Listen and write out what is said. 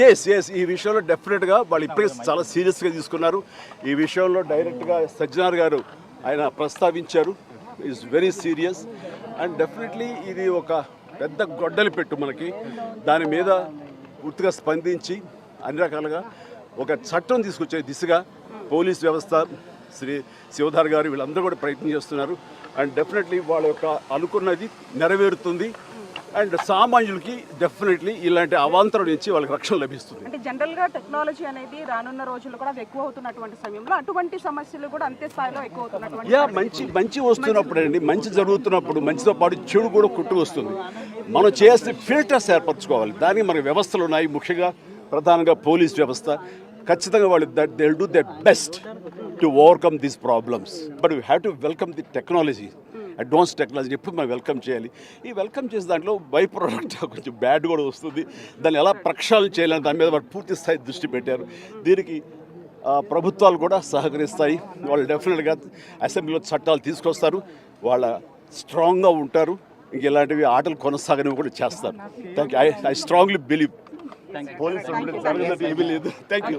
Yes ఈ విషయంలో డెఫినెట్గా వాళ్ళు ఇప్పటికే చాలా సీరియస్గా తీసుకున్నారు. ఈ విషయంలో డైరెక్ట్గా సజ్జనార్ గారు ఆయన ప్రస్తావించారు. Is very serious and definitely ఇది ఒక పెద్ద గొడ్డలి పెట్టు మనకి. దాని మీద పూర్తిగా స్పందించి అన్ని రకాలుగా ఒక చట్టం తీసుకొచ్చే దిశగా పోలీస్ వ్యవస్థ, శ్రీ శివధార్ గారు వీళ్ళందరూ కూడా ప్రయత్నం చేస్తున్నారు. అండ్ డెఫినెట్లీ వాళ్ళ యొక్క అనుకున్నది నెరవేరుతుంది. అండ్ సామాన్యులకి డెఫినెట్లీ ఇలాంటి అవాంతరం నుంచి వాళ్ళకి రక్షణ లభిస్తుంది. అంటే జనరల్గా టెక్నాలజీ అనేది రానున్న రోజుల్లో కూడా ఎక్కువ అవుతున్నటువంటి సమయంలో అటువంటి సమస్యలు కూడా అంతే స్థాయిలో ఎక్కువ అవుతున్నటువంటి మంచి వస్తున్నప్పుడు అండి, మంచి జరుగుతున్నప్పుడు మంచితో పాటు చెడు కూడా కుట్టు వస్తుంది. మనం చేయాల్సిన ఫిల్టర్స్ ఏర్పరచుకోవాలి. దానికి మన వ్యవస్థలు ఉన్నాయి, ముఖ్యంగా ప్రధానంగా పోలీస్ వ్యవస్థ. ఖచ్చితంగా వాళ్ళు they will do there best to overcome these problems. But we have to welcome the technology, advance technology ఎప్పుడు మనం వెల్కమ్ చేయాలి. ఈ వెల్కమ్ చేసే దాంట్లో బై ప్రోడక్ట్ కొంచెం బ్యాడ్ కూడా వస్తుంది. దాన్ని ఎలా ప్రక్షాళన చేయాలని దాని మీద వాళ్ళు పూర్తి స్థాయి దృష్టి పెట్టారు. దీనికి ప్రభుత్వాలు కూడా సహకరిస్తాయి. వాళ్ళు డెఫినెట్గా అసెంబ్లీలో చట్టాలు తీసుకొస్తారు. వాళ్ళ స్ట్రాంగ్గా ఉంటారు. ఇంక ఇలాంటివి ఆటలు కొనసాగనివి కూడా చేస్తారు. Thank you. I strongly believe police జరగదు ఏమీ లేదు. Thank you.